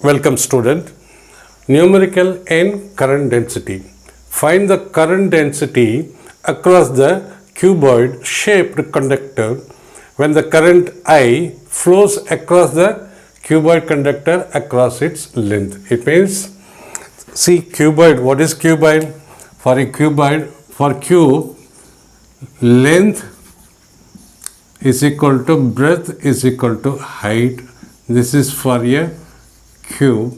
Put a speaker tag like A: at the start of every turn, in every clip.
A: Welcome student. Numerical and current density. Find the current density across the cuboid shaped conductor when the current I flows across the cuboid conductor across its length. It means, see cuboid, what is cuboid? For a cuboid, for cube, length is equal to breadth is equal to height. This is for a cube,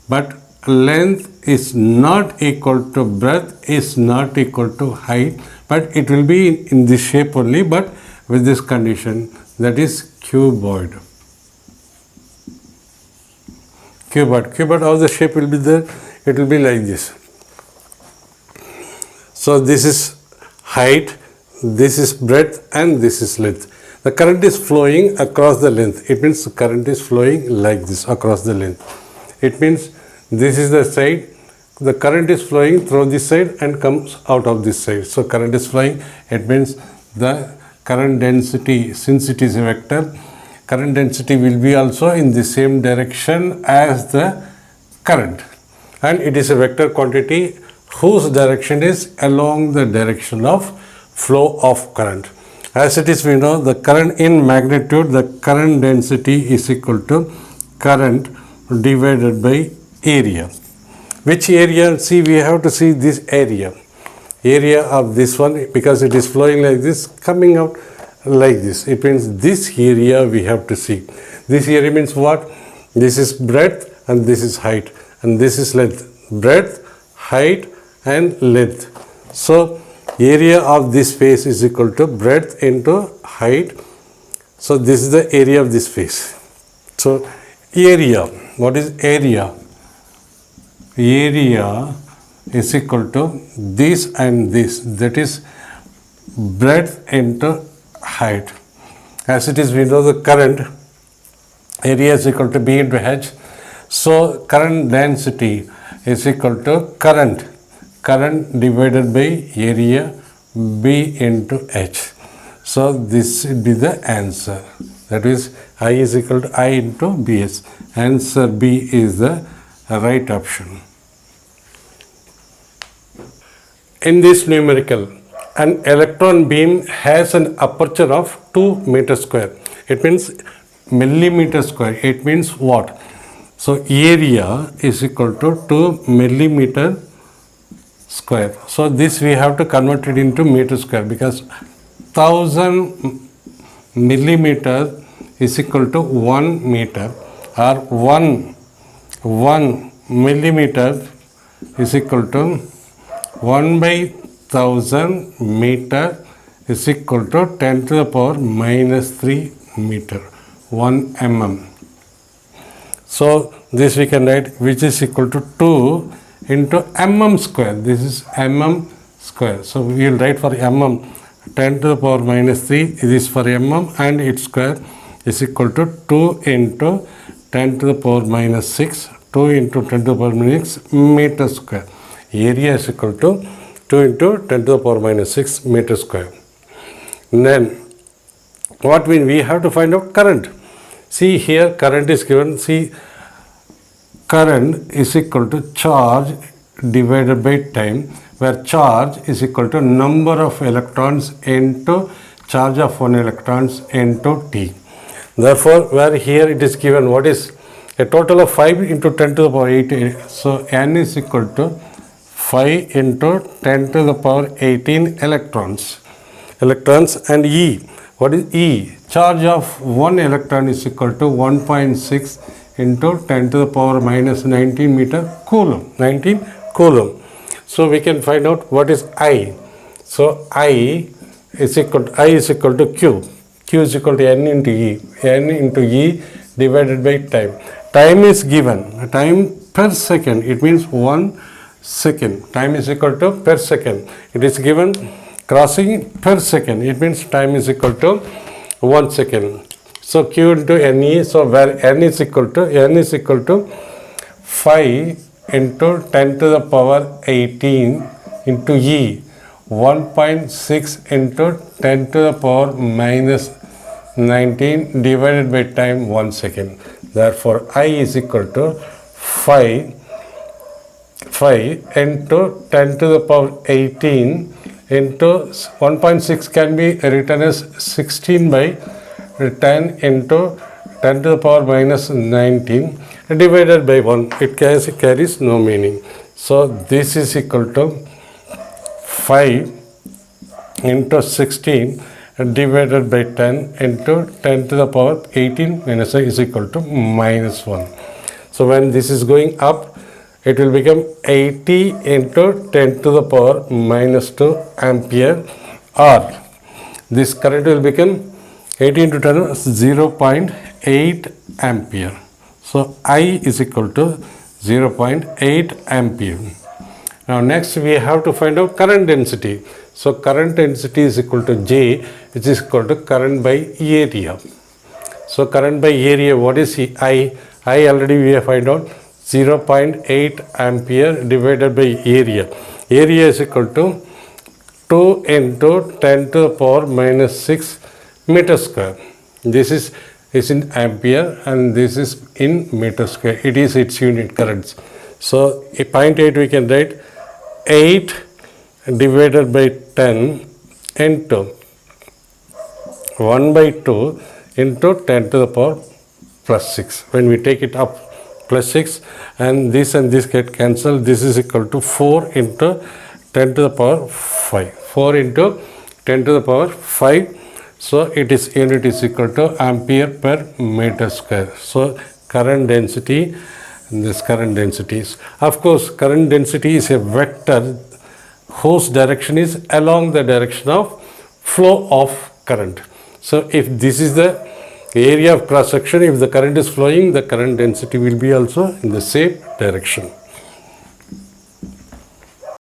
A: but length is not equal to breadth, is not equal to height, but it will be in this shape only, but with this condition, that is cuboid. Cuboid, how the shape will be there? It will be like this. So this is height, this is breadth, and this is length. The current is flowing across the length. It means the current is flowing like this across the length. It means this is the side. The current is flowing through this side and comes out of this side. So current is flowing. It means the current density, since it is a vector, current density will be also in the same direction as the current. And it is a vector quantity whose direction is along the direction of flow of current. As it is, we know the current in magnitude, the current density is equal to current divided by area. Which area? See, we have to see this area. Area of this one, because it is flowing like this, coming out like this. It means this area we have to see. This area means what? This is breadth and this is height. And this is length. Breadth, height and length. So, area of this face is equal to breadth into height. So this is the area of this face. So area, what is area? Area is equal to this and this, that is breadth into height. As it is, we know the current area is equal to B into H. So current density is equal to current divided by area B into H. So this will be the answer. That is I is equal to I into Bs. Answer B is the right option. In this numerical, an electron beam has an aperture of 2 meter square. It means millimeter square. It means what? So area is equal to 2 millimeter square. So this we have to convert it into meter square, because 1000 millimeter is equal to 1 meter, or 1 millimeter is equal to 1 by 1000 meter is equal to 10 to the power minus 3 meter, 1 mm. So this we can write, which is equal to 2 into mm square. This is mm square. So we will write for mm 10 to the power minus 3. This is for mm, and its square is equal to 2 into 10 to the power minus 6. 2 into 10 to the power minus 6 meter square. Area is equal to 2 into 10 to the power minus 6 meter square. And then what we have to find out current. See here, current is given. See, current is equal to charge divided by time, where charge is equal to number of electrons into charge of 1 electrons into T. Therefore, where here it is given, what is a total of 5 into 10 to the power 8. So N is equal to 5 into 10 to the power 18 electrons. And E, what is E? Charge of 1 electron is equal to 1.6 into 10 to the power minus 19 meter coulomb, 19 coulomb. So we can find out what is I. So I is equal to Q. Q is equal to N into E. N into E divided by time. Time is given. Time per second. It means 1 second. Time is equal to per second. It is given crossing per second. It means time is equal to 1 second. So Q into Ne, so where N is equal to 5 into 10 to the power 18 into E, 1.6 into 10 to the power minus 19 divided by time 1 second. Therefore, I is equal to 5 into 10 to the power 18 into 1.6 can be written as 16 by 10 into 10 to the power minus 19 divided by 1. It carries no meaning. So this is equal to 5 into 16 divided by 10 into 10 to the power 18 minus 1 is equal to minus 1. So when this is going up, it will become 80 into 10 to the power minus 2 ampere, or this current will become 80 into 10 is 0.8 ampere. So I is equal to 0.8 ampere. Now next we have to find out current density. So current density is equal to J, which is equal to current by area. So current by area, what is I? I already we have find out 0.8 ampere divided by area. Area is equal to 2 into 10 to the power minus 6 meter square. This is in ampere and this is in meter square. It is its unit currents. So 0.8 we can write 8 divided by 10 into 1 by 2 into 10 to the power plus 6. When we take it up, plus 6, and this get cancelled, this is equal to 4 into 10 to the power 5. 4 into 10 to the power 5. So it is unit is equal to ampere per meter square. So current density, this current density is, of course, current density is a vector whose direction is along the direction of flow of current. So if this is the area of cross section, if the current is flowing, the current density will be also in the same direction.